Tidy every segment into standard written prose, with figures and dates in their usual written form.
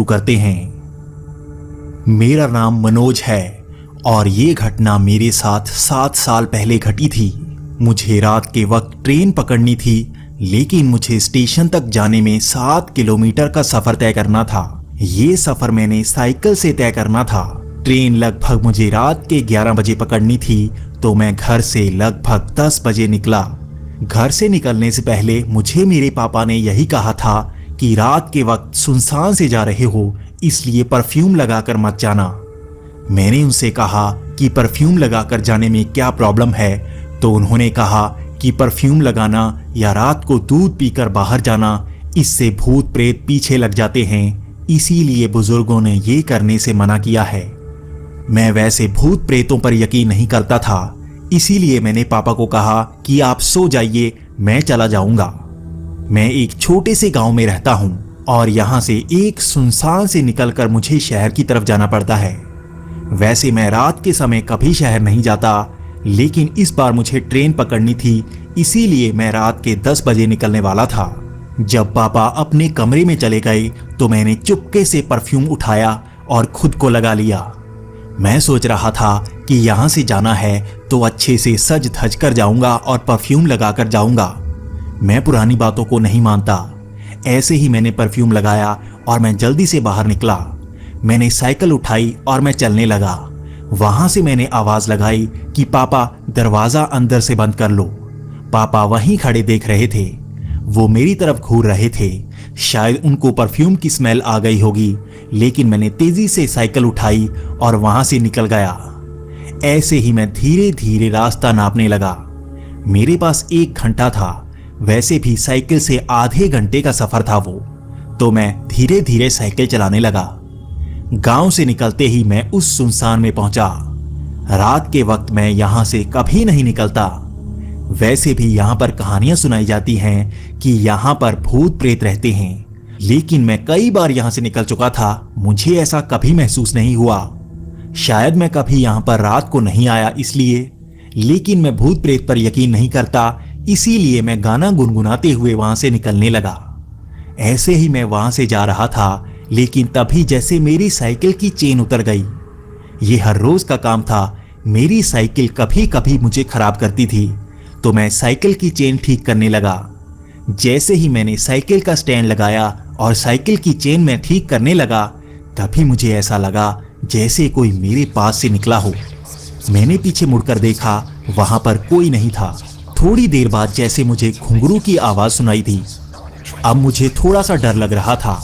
शुरू करते हैं। मेरा नाम मनोज है और ये घटना मेरे साथ 7 साल पहले घटी थी। मुझे रात के वक्त ट्रेन पकड़नी थी, लेकिन मुझे स्टेशन तक जाने में 7 किलोमीटर का सफर तय करना था। ये सफर मैंने साइकिल से तय करना था। ट्रेन लगभग मुझे रात के 11 बजे पकड़नी थी, तो मैं घर से लगभग 10 बजे निकला। घर से निकलने से पहले मुझे मेरे पापा ने यही कहा था कि रात के वक्त सुनसान से जा रहे हो, इसलिए परफ्यूम लगाकर मत जाना। मैंने उनसे कहा कि परफ्यूम लगाकर जाने में क्या प्रॉब्लम है, तो उन्होंने कहा कि परफ्यूम लगाना या रात को दूध पीकर बाहर जाना, इससे भूत प्रेत पीछे लग जाते हैं, इसीलिए बुजुर्गों ने ये करने से मना किया है। मैं वैसे भूत प्रेतों पर यकीन नहीं करता था, इसीलिए मैंने पापा को कहा कि आप सो जाइए, मैं चला जाऊंगा। मैं एक छोटे से गांव में रहता हूं और यहां से एक सुनसान से निकलकर मुझे शहर की तरफ जाना पड़ता है। वैसे मैं रात के समय कभी शहर नहीं जाता, लेकिन इस बार मुझे ट्रेन पकड़नी थी, इसीलिए मैं रात के 10 बजे निकलने वाला था। जब पापा अपने कमरे में चले गए तो मैंने चुपके से परफ्यूम उठाया और खुद को लगा लिया। मैं सोच रहा था कि यहां से जाना है तो अच्छे से सज धज कर जाऊंगा और परफ्यूम लगाकर जाऊंगा। मैं पुरानी बातों को नहीं मानता। ऐसे ही मैंने परफ्यूम लगाया और मैं जल्दी से बाहर निकला। मैंने साइकिल उठाई और मैं चलने लगा। वहां से मैंने आवाज लगाई कि पापा, दरवाजा अंदर से बंद कर लो। पापा वहीं खड़े देख रहे थे। वो मेरी तरफ घूर रहे थे। शायद उनको परफ्यूम की स्मेल आ गई होगी, लेकिन मैंने तेजी से साइकिल उठाई और वहां से निकल गया। ऐसे ही मैं धीरे धीरे रास्ता नापने लगा। मेरे पास 1 घंटा था। वैसे भी साइकिल से आधे घंटे का सफर था वो, तो मैं धीरे धीरे साइकिल चलाने लगा। गांव से निकलते ही मैं उस सुनसान में पहुंचा। रात के वक्त मैं यहां से कभी नहीं निकलता। वैसे भी यहां पर कहानियां सुनाई जाती हैं कि यहां पर भूत प्रेत रहते हैं, लेकिन मैं कई बार यहां से निकल चुका था, मुझे ऐसा कभी महसूस नहीं हुआ। शायद मैं कभी यहां पर रात को नहीं आया इसलिए, लेकिन मैं भूत प्रेत पर यकीन नहीं करता, इसीलिए मैं गाना गुनगुनाते हुए वहां से निकलने लगा। ऐसे ही मैं वहां से जा रहा था, लेकिन तभी जैसे मेरी साइकिल की चेन उतर गई। ये हर रोज का काम था। मेरी साइकिल कभी कभी मुझे खराब करती थी, तो मैं साइकिल की चेन ठीक करने लगा। जैसे ही मैंने साइकिल का स्टैंड लगाया और साइकिल की चेन में ठीक करने लगा, तभी मुझे ऐसा लगा जैसे कोई मेरे पास से निकला हो। मैंने पीछे मुड़कर देखा, वहां पर कोई नहीं था। थोड़ी देर बाद जैसे मुझे घुंघरू की आवाज सुनाई दी। अब मुझे थोड़ा सा डर लग रहा था।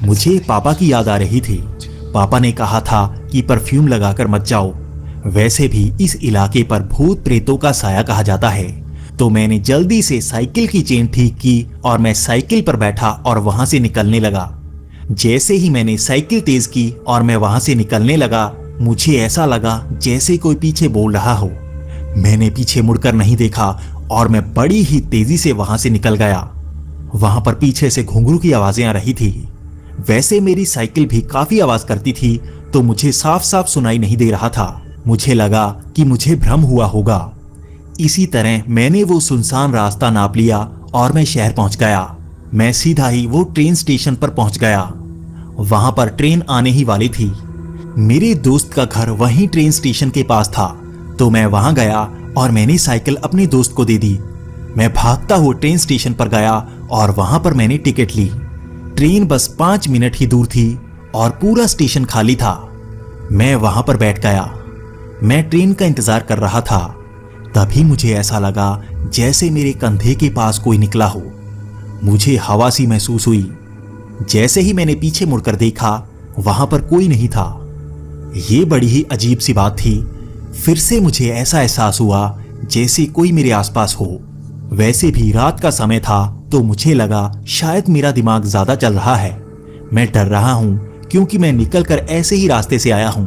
मुझे पापा की याद आ रही थी। पापा ने कहा था कि परफ्यूम लगाकर मत जाओ। वैसे भी इस इलाके पर भूत प्रेतों का साया कहा जाता है। तो मैंने जल्दी से साइकिल की चेन ठीक की और मैं साइकिल पर बैठा और वहां से निकलने लगा। जैसे ही मैंने साइकिल तेज की और मैं वहां से निकलने लगा, मुझे ऐसा लगा जैसे कोई पीछे बोल रहा हो। मैंने पीछे मुड़कर नहीं देखा और मैं बड़ी ही तेजी से वहां से निकल गया। वहां पर पीछे से घुंघरू की आवाजें आ रही थी। वैसे मेरी साइकिल भी काफी आवाज करती थी, तो मुझे साफ साफ सुनाई नहीं दे रहा था। मुझे लगा कि मुझे भ्रम हुआ होगा। इसी तरह मैंने वो सुनसान रास्ता नाप लिया और मैं शहर पहुंच गया। मैं सीधा ही वो ट्रेन स्टेशन पर पहुंच गया। वहां पर ट्रेन आने ही वाली थी। मेरे दोस्त का घर वहीं ट्रेन स्टेशन के पास था, तो मैं वहां गया और मैंने साइकिल अपने दोस्त को दे दी। मैं भागता हुआ ट्रेन स्टेशन पर गया और वहां पर मैंने टिकट ली। ट्रेन बस 5 मिनट ही दूर थी और पूरा स्टेशन खाली था। मैं वहां पर बैठ गया। मैं ट्रेन का इंतजार कर रहा था। तभी मुझे ऐसा लगा जैसे मेरे कंधे के पास कोई निकला हो। मुझे हवा सी महसूस हुई। जैसे ही मैंने पीछे मुड़कर देखा, वहां पर कोई नहीं था। ये बड़ी ही अजीब सी बात थी। फिर से मुझे ऐसा एहसास हुआ जैसे कोई मेरे आसपास हो। वैसे भी रात का समय था, तो मुझे लगा शायद मेरा दिमाग ज्यादा चल रहा है। मैं डर रहा हूं क्योंकि मैं निकलकर ऐसे ही रास्ते से आया हूं,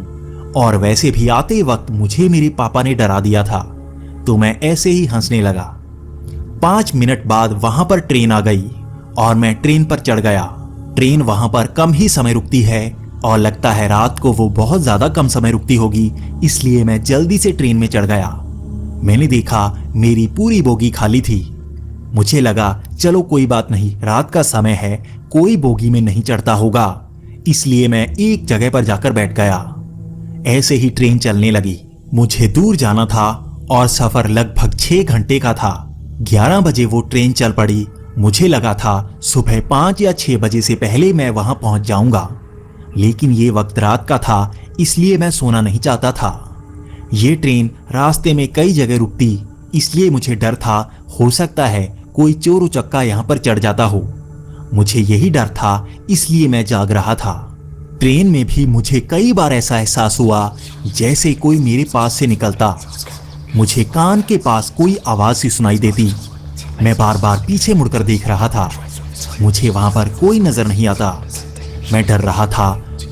और वैसे भी आते वक्त मुझे मेरे पापा ने डरा दिया था, तो मैं ऐसे ही हंसने लगा। 5 मिनट बाद वहां पर ट्रेन आ गई और मैं ट्रेन पर चढ़ गया। ट्रेन वहां पर कम ही समय रुकती है और लगता है रात को वो बहुत ज्यादा कम समय रुकती होगी, इसलिए मैं जल्दी से ट्रेन में चढ़ गया। मैंने देखा मेरी पूरी बोगी खाली थी। मुझे लगा चलो कोई बात नहीं, रात का समय है, कोई बोगी में नहीं चढ़ता होगा, इसलिए मैं एक जगह पर जाकर बैठ गया। ऐसे ही ट्रेन चलने लगी। मुझे दूर जाना था और सफर लगभग 6 घंटे का था। 11 बजे वो ट्रेन चल पड़ी। मुझे लगा था सुबह 5 या 6 बजे से पहले मैं वहां पहुंच जाऊंगा, लेकिन ये वक्त रात का था, इसलिए मैं सोना नहीं चाहता था। ये ट्रेन रास्ते में कई जगह रुकती, इसलिए मुझे डर था हो सकता है कोई चोर उचक्का यहाँ पर चढ़ जाता हो। मुझे यही डर था, इसलिए मैं जाग रहा था। ट्रेन में भी मुझे कई बार ऐसा एहसास हुआ जैसे कोई मेरे पास से निकलता। मुझे कान के पास कोई आवाज सी सुनाई देती। मैं बार बार पीछे मुड़कर देख रहा था। मुझे वहां पर कोई नजर नहीं आता। मैं डर रहा था,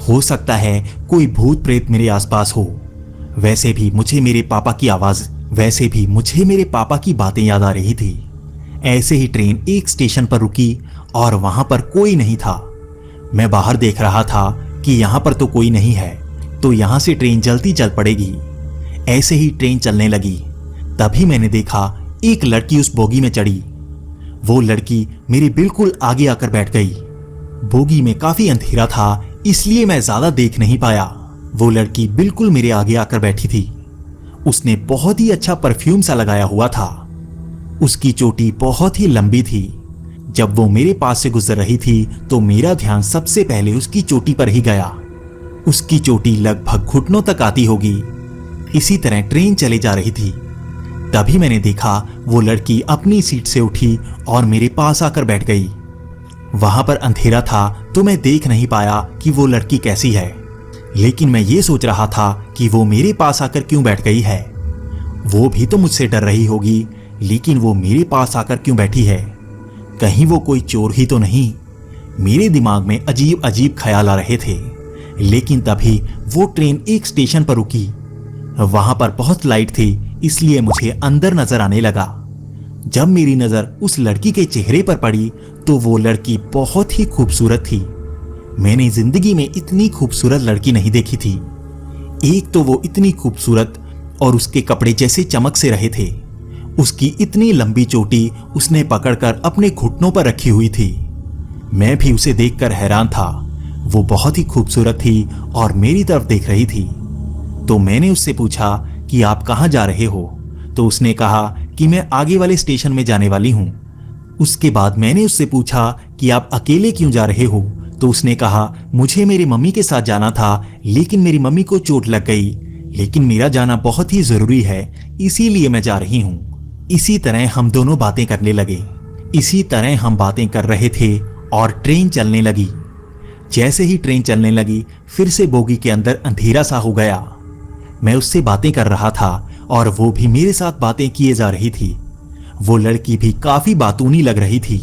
हो सकता है कोई भूत प्रेत मेरे आसपास हो। वैसे भी मुझे मेरे पापा की बातें याद आ रही थी। ऐसे ही ट्रेन एक स्टेशन पर रुकी और वहां पर कोई नहीं था। मैं बाहर देख रहा था कि यहां पर तो कोई नहीं है, तो यहां से ट्रेन जल्दी चल पड़ेगी। ऐसे ही ट्रेन चलने लगी। तभी मैंने देखा एक लड़की उस बोगी में चढ़ी। वो लड़की मेरे बिल्कुल आगे आकर बैठ गई। बोगी में काफी अंधेरा था, इसलिए मैं ज्यादा देख नहीं पाया। वो लड़की बिल्कुल मेरे आगे आकर बैठी थी। उसने बहुत ही अच्छा परफ्यूम सा लगाया हुआ था। उसकी चोटी बहुत ही लंबी थी। जब वो मेरे पास से गुजर रही थी तो मेरा ध्यान सबसे पहले उसकी चोटी पर ही गया। उसकी चोटी लगभग घुटनों तक आती होगी। इसी तरह ट्रेन चली जा रही थी। तभी मैंने देखा वो लड़की अपनी सीट से उठी और मेरे पास आकर बैठ गई। वहां पर अंधेरा था तो मैं देख नहीं पाया कि वो लड़की कैसी है, लेकिन मैं ये सोच रहा था कि वो मेरे पास आकर क्यों बैठ गई है। वो भी तो मुझसे डर रही होगी, लेकिन वो मेरे पास आकर क्यों बैठी है। कहीं वो कोई चोर ही तो नहीं। मेरे दिमाग में अजीब अजीब ख्याल आ रहे थे। लेकिन तभी वो ट्रेन एक स्टेशन पर रुकी। वहां पर बहुत लाइट थी, इसलिए मुझे अंदर नजर आने लगा। जब मेरी नजर उस लड़की के चेहरे पर पड़ी तो वो लड़की बहुत ही खूबसूरत थी। मैंने जिंदगी में इतनी खूबसूरत लड़की नहीं देखी थी। एक तो वो इतनी खूबसूरत और उसके कपड़े जैसे चमक से रहे थे। उसकी इतनी लंबी चोटी उसने पकड़कर अपने घुटनों पर रखी हुई थी। मैं भी उसे देखकर हैरान था। वो बहुत ही खूबसूरत थी और मेरी तरफ देख रही थी। तो मैंने उससे पूछा कि आप कहाँ जा रहे हो? तो उसने कहा कि मैं आगे वाले स्टेशन में जाने वाली हूँ। उसके बाद मैंने उससे पूछा कि आप अकेले क्यों जा रहे हो? तो उसने कहा मुझे मेरी मम्मी के साथ जाना था, लेकिन मेरी मम्मी को चोट लग गई, लेकिन मेरा जाना बहुत ही जरूरी है, इसीलिए मैं जा रही हूँ। इसी तरह हम दोनों बातें करने लगे। इसी तरह हम बातें कर रहे थे और ट्रेन चलने लगी। जैसे ही ट्रेन चलने लगी फिर से बोगी के अंदर अंधेरा सा हो गया। मैं उससे बातें कर रहा था और वो भी मेरे साथ बातें किए जा रही थी। वो लड़की भी काफी बातूनी लग रही थी।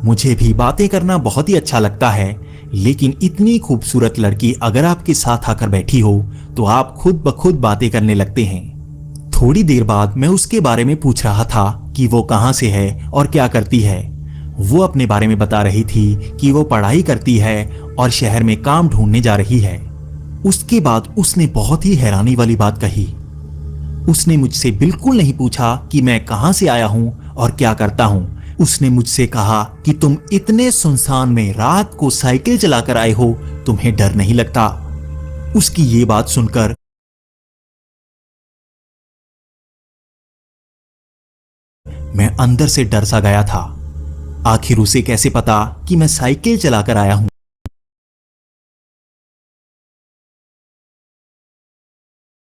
मुझे भी बातें करना बहुत ही अच्छा लगता है, लेकिन इतनी खूबसूरत लड़की अगर आपके साथ आकर बैठी हो तो आप खुद ब खुद बातें करने लगते हैं। थोड़ी देर बाद मैं उसके बारे में पूछ रहा था कि वो कहाँ से है और क्या करती है। वो अपने बारे में बता रही थी कि वो पढ़ाई करती है और शहर में काम ढूंढने जा रही है। उसके बाद उसने बहुत ही हैरानी वाली बात कही। उसने मुझसे बिल्कुल नहीं पूछा कि मैं कहाँ से आया हूँ और क्या करता हूँ। उसने मुझसे कहा कि तुम इतने सुनसान में रात को साइकिल चलाकर आए हो, तुम्हें डर नहीं लगता? उसकी ये बात सुनकर मैं अंदर से डर सा गया था। आखिर उसे कैसे पता कि मैं साइकिल चलाकर आया हूं?